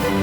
Halo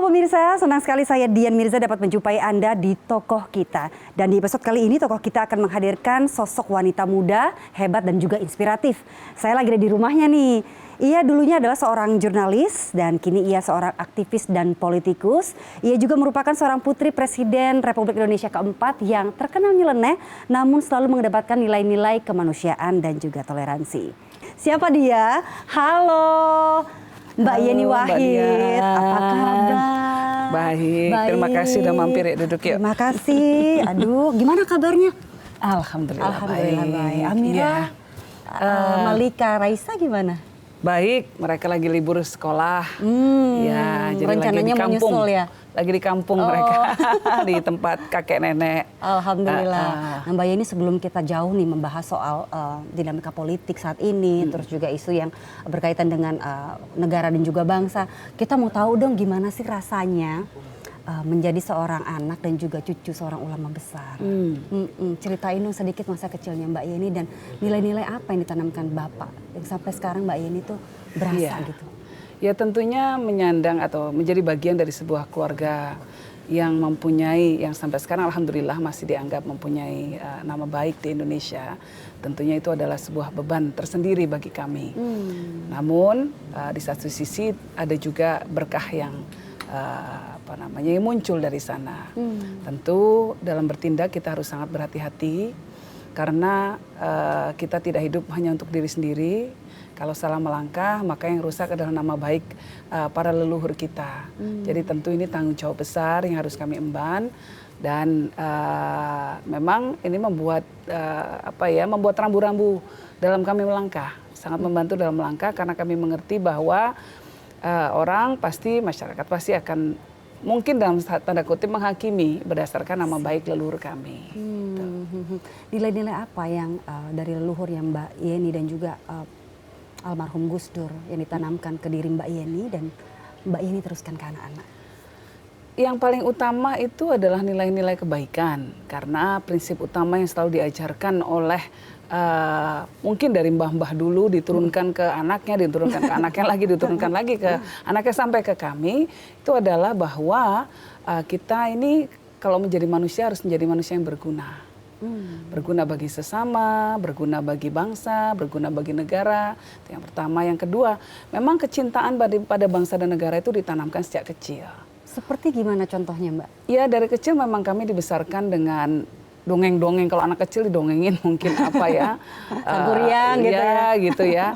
pemirsa, senang sekali saya Dian Mirza dapat menjumpai Anda di Tokoh Kita. Dan di episode kali ini Tokoh Kita akan menghadirkan sosok wanita muda, hebat dan juga inspiratif. Saya lagi ada di rumahnya nih. Ia dulunya adalah seorang jurnalis dan kini ia seorang aktivis dan politikus. Ia juga merupakan seorang putri Presiden Republik Indonesia keempat yang terkenal nyeleneh namun selalu mengedepankan nilai-nilai kemanusiaan dan juga toleransi. Siapa dia? Halo. Mbak Yeni Wahid, apa kabar? Baik, terima kasih udah mampir ya, duduk yuk. Terima kasih, aduh gimana kabarnya? Alhamdulillah baik. Amira, Malika, Raisa gimana? Baik, mereka lagi libur sekolah. Ya, jadi rencananya lagi di kampung. menyusul ya? Lagi di kampung mereka, di tempat kakek nenek. Alhamdulillah. Nah, Mbak Yeni, sebelum kita jauh nih membahas soal dinamika politik saat ini, terus juga isu yang berkaitan dengan negara dan juga bangsa, kita mau tahu dong gimana sih rasanya menjadi seorang anak dan juga cucu seorang ulama besar. Ceritain dong sedikit masa kecilnya Mbak Yeni dan nilai-nilai apa yang ditanamkan Bapak yang sampai sekarang Mbak Yeni tuh berasa gitu. Ya tentunya menyandang atau menjadi bagian dari sebuah keluarga yang mempunyai, yang sampai sekarang alhamdulillah masih dianggap mempunyai nama baik di Indonesia. Tentunya itu adalah sebuah beban tersendiri bagi kami. Namun di satu sisi ada juga berkah yang yang muncul dari sana. Tentu dalam bertindak kita harus sangat berhati-hati karena kita tidak hidup hanya untuk diri sendiri. Kalau salah melangkah, maka yang rusak adalah nama baik para leluhur kita. Jadi tentu ini tanggung jawab besar yang harus kami emban. Dan memang ini membuat membuat rambu-rambu dalam kami melangkah. Sangat membantu dalam melangkah karena kami mengerti bahwa masyarakat pasti akan mungkin dalam tanda kutip menghakimi berdasarkan nama baik leluhur kami. Nilai-nilai apa yang dari leluhur yang Mbak Yeni dan juga almarhum Gus Dur yang ditanamkan ke diri Mbak Yeni dan Mbak Yeni teruskan ke anak-anak? Yang paling utama itu adalah nilai-nilai kebaikan karena prinsip utama yang selalu diajarkan oleh mungkin dari mbah-mbah dulu diturunkan ke anaknya, diturunkan ke anaknya lagi, diturunkan lagi ke anaknya sampai ke kami, itu adalah bahwa kita ini kalau menjadi manusia harus menjadi manusia yang berguna. Berguna bagi sesama, berguna bagi bangsa, berguna bagi negara. Itu yang pertama. Yang kedua, memang kecintaan pada bangsa dan negara itu ditanamkan sejak kecil. Seperti gimana contohnya Mbak? Ya dari kecil memang kami dibesarkan dengan dongeng-dongeng. Kalau anak kecil didongengin mungkin apa ya. Kaguriang gitu ya. Gitu ya.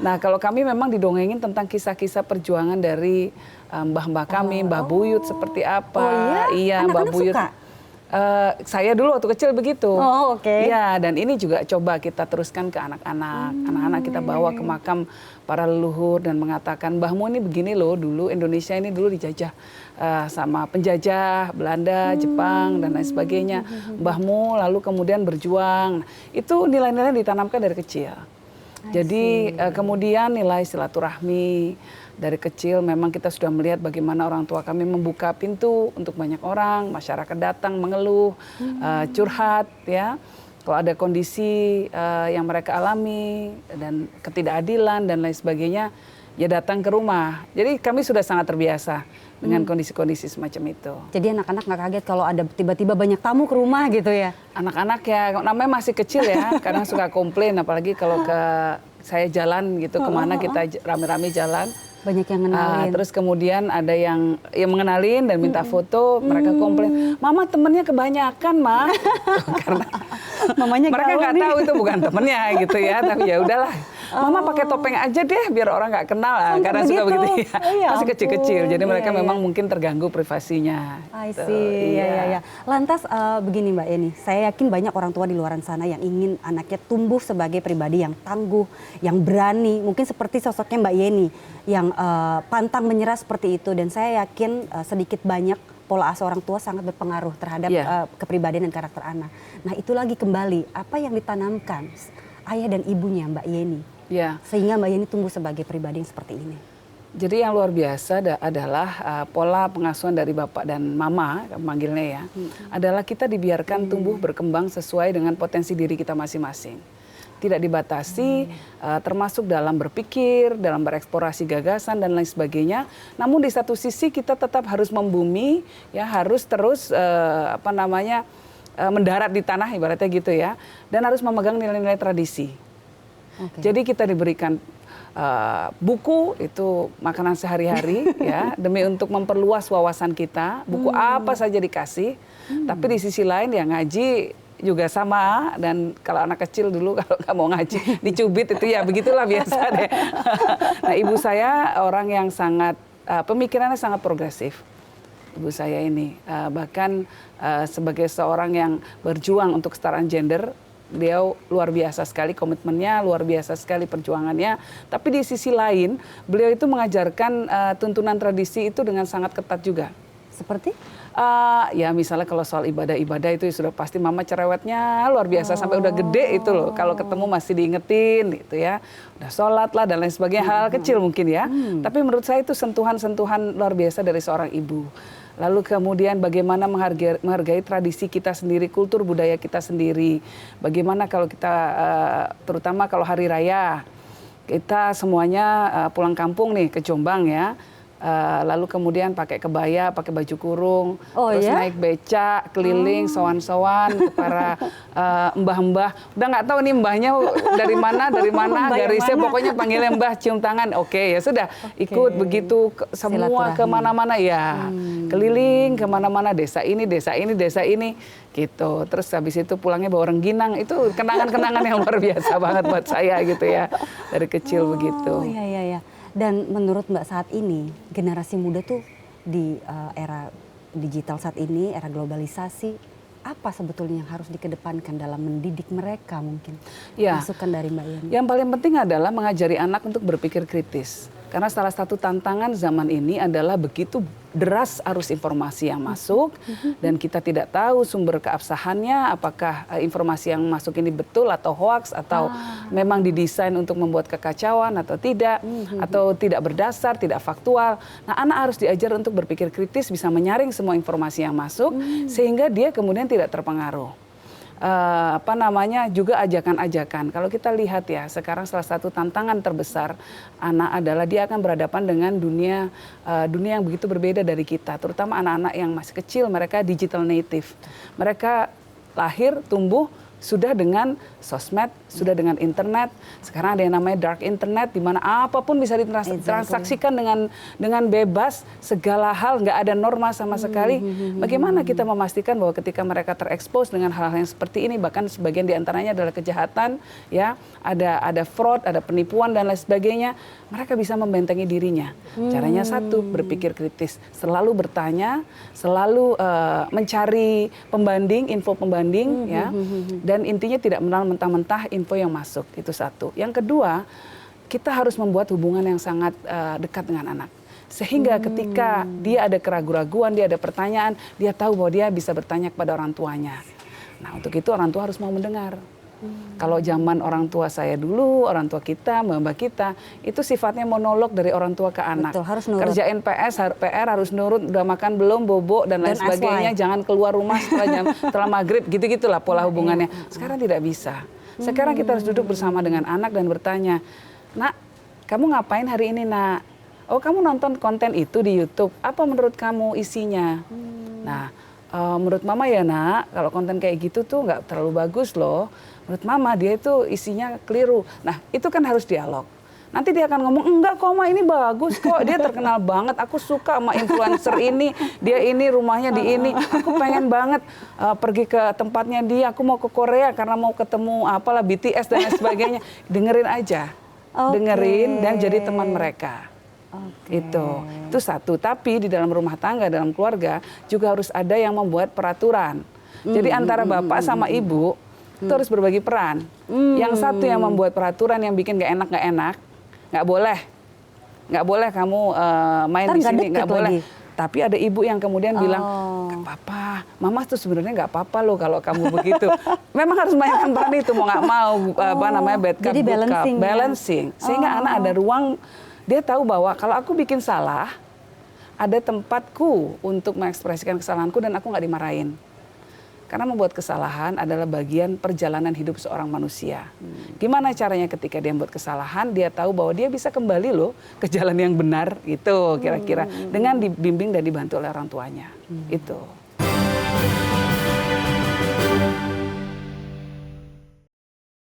Nah kalau kami memang didongengin tentang kisah-kisah perjuangan dari mbah-mbah kami, Mbah Buyut seperti apa. Iya, Mbah Buyut. Suka? Saya dulu waktu kecil begitu. Oh, oke. Ya, dan ini juga coba kita teruskan ke anak-anak. Anak-anak kita bawa ke makam para leluhur dan mengatakan, "Mbahmu ini begini loh, dulu Indonesia ini dulu dijajah sama penjajah Belanda, Jepang dan lain sebagainya. Mbahmu lalu kemudian berjuang." Itu nilai-nilai ditanamkan dari kecil. Jadi kemudian nilai silaturahmi. Dari kecil memang kita sudah melihat bagaimana orang tua kami membuka pintu untuk banyak orang, masyarakat datang mengeluh, curhat ya. Kalau ada kondisi yang mereka alami dan ketidakadilan dan lain sebagainya, ya datang ke rumah. Jadi kami sudah sangat terbiasa dengan kondisi-kondisi semacam itu. Jadi anak-anak nggak kaget kalau ada tiba-tiba banyak tamu ke rumah gitu ya? Anak-anak ya, namanya masih kecil ya, kadang suka komplain, apalagi kalau saya jalan gitu, kemana kita rame-rame jalan. Banyak yang kenalin. Terus kemudian ada yang mengenalin dan minta foto, mereka komplain, "Mama temennya kebanyakan, Ma." Karena mamanya mereka nggak tahu itu bukan temennya gitu ya, tapi ya udahlah. Mama pakai topeng aja deh biar orang nggak kenal lah, karena suka begitu ya. Masih kecil-kecil, jadi mereka memang mungkin terganggu privasinya. I see, ya. Lantas begini Mbak Yeni, saya yakin banyak orang tua di luar sana yang ingin anaknya tumbuh sebagai pribadi yang tangguh, yang berani, mungkin seperti sosoknya Mbak Yeni yang pantang menyerah seperti itu, dan saya yakin sedikit banyak pola asuh orang tua sangat berpengaruh terhadap kepribadian dan karakter anak. Nah itu lagi kembali apa yang ditanamkan ayah dan ibunya Mbak Yeni, sehingga Mbak Yeni tumbuh sebagai pribadi yang seperti ini. Jadi yang luar biasa adalah pola pengasuhan dari bapak dan mama, manggilnya ya, adalah kita dibiarkan tumbuh berkembang sesuai dengan potensi diri kita masing-masing. Tidak dibatasi, termasuk dalam berpikir, dalam bereksplorasi gagasan dan lain sebagainya. Namun di satu sisi kita tetap harus membumi, ya harus terus mendarat di tanah ibaratnya gitu ya, dan harus memegang nilai-nilai tradisi. Jadi kita diberikan buku itu makanan sehari-hari ya demi untuk memperluas wawasan kita. Buku apa saja dikasih, tapi di sisi lain ya ngaji juga sama. Dan kalau anak kecil dulu kalau nggak mau ngaji dicubit itu ya begitulah biasa deh. Nah, ibu saya orang yang sangat pemikirannya sangat progresif. Ibu saya ini bahkan sebagai seorang yang berjuang untuk kesetaraan gender, beliau luar biasa sekali komitmennya, luar biasa sekali perjuangannya. Tapi di sisi lain, beliau itu mengajarkan tuntunan tradisi itu dengan sangat ketat juga. Seperti? Ya misalnya kalau soal ibadah-ibadah itu sudah pasti mama cerewetnya luar biasa sampai udah gede itu loh. Kalau ketemu masih diingetin gitu ya. Udah sholat lah dan lain sebagainya, hal kecil mungkin ya. Tapi menurut saya itu sentuhan-sentuhan luar biasa dari seorang ibu. Lalu kemudian bagaimana menghargai tradisi kita sendiri, kultur budaya kita sendiri. Bagaimana kalau kita, terutama kalau hari raya, kita semuanya pulang kampung nih ke Jombang ya. Lalu kemudian pakai kebaya, pakai baju kurung, terus naik beca, keliling, sowan-sowan ke para mbah-mbah. Udah nggak tahu nih mbahnya dari mana, garisnya pokoknya panggilnya mbah, cium tangan. Oke, ya sudah ikut begitu semua kemana-mana ya, keliling kemana-mana, desa ini gitu. Terus habis itu pulangnya bawa rengginang. Itu kenangan-kenangan yang luar biasa banget buat saya gitu ya, dari kecil begitu. Iya. Dan menurut Mbak saat ini, generasi muda tuh di era digital saat ini, era globalisasi, apa sebetulnya yang harus dikedepankan dalam mendidik mereka mungkin? Ya. Masukan dari Mbak Yani. Yang paling penting adalah mengajari anak untuk berpikir kritis. Karena salah satu tantangan zaman ini adalah begitu deras arus informasi yang masuk dan kita tidak tahu sumber keabsahannya, apakah informasi yang masuk ini betul atau hoax atau memang didesain untuk membuat kekacauan atau tidak, atau tidak berdasar, tidak faktual. Nah, anak harus diajar untuk berpikir kritis, bisa menyaring semua informasi yang masuk sehingga dia kemudian tidak terpengaruh. Juga ajakan-ajakan. Kalau kita lihat ya, sekarang salah satu tantangan terbesar anak adalah dia akan berhadapan dengan dunia yang begitu berbeda dari kita, terutama anak-anak yang masih kecil, mereka digital native. Mereka lahir, tumbuh sudah dengan sosmed, sudah dengan internet. Sekarang ada yang namanya dark internet, di mana apapun bisa ditransaksikan dengan bebas, segala hal, nggak ada norma sama sekali. Bagaimana kita memastikan bahwa ketika mereka terekspos dengan hal-hal yang seperti ini, bahkan sebagian diantaranya adalah kejahatan, ya, ada fraud, ada penipuan dan lain sebagainya, mereka bisa membentengi dirinya. Caranya satu, berpikir kritis, selalu bertanya, selalu mencari pembanding, info pembanding, ya. Dan intinya tidak menelan mentah-mentah info yang masuk, itu satu. Yang kedua, kita harus membuat hubungan yang sangat dekat dengan anak. Sehingga ketika dia ada keraguan-raguan, dia ada pertanyaan, dia tahu bahwa dia bisa bertanya kepada orang tuanya. Nah, untuk itu orang tua harus mau mendengar. Kalau zaman orang tua saya dulu, orang tua kita, mbak kita, itu sifatnya monolog dari orang tua ke anak. Betul, harus nurut. Kerjain PR harus nurut, udah makan belum, bobo, dan lain sebagainya. Jangan keluar rumah setelah maghrib, gitu-gitulah pola hubungannya. Sekarang tidak bisa. Sekarang kita harus duduk bersama dengan anak dan bertanya, "Nak, kamu ngapain hari ini, Nak? Oh, kamu nonton konten itu di YouTube. Apa menurut kamu isinya?" Nah, menurut Mama ya, Nak, kalau konten kayak gitu tuh nggak terlalu bagus loh. Menurut Mama dia itu isinya keliru. Nah, itu kan harus dialog. Nanti dia akan ngomong, "Enggak kok, Ma, ini bagus kok. Dia terkenal banget. Aku suka sama influencer ini. Dia ini rumahnya di ini. Aku pengen banget pergi ke tempatnya dia. Aku mau ke Korea karena mau ketemu apalah BTS dan lain sebagainya." Dengerin aja. Dengerin dan jadi teman mereka. Itu satu. Tapi di dalam rumah tangga, dalam keluarga juga harus ada yang membuat peraturan. Jadi antara bapak sama ibu itu harus berbagi peran. Yang satu yang membuat peraturan yang bikin gak enak, nggak boleh kamu main di sini, nggak boleh. Tapi ada ibu yang kemudian bilang, "Nggak apa-apa, Mama tuh sebenarnya nggak apa-apa loh kalau kamu begitu." Memang harus mainkan peran itu, mau nggak mau bad cup, good cup, balancing, sehingga anak ada ruang Dia tahu bahwa kalau aku bikin salah, ada tempatku untuk mengekspresikan kesalahanku dan aku nggak dimarahin. Karena membuat kesalahan adalah bagian perjalanan hidup seorang manusia. Gimana caranya ketika dia membuat kesalahan, dia tahu bahwa dia bisa kembali loh ke jalan yang benar, itu kira-kira. Dengan dibimbing dan dibantu oleh orang tuanya. Itu.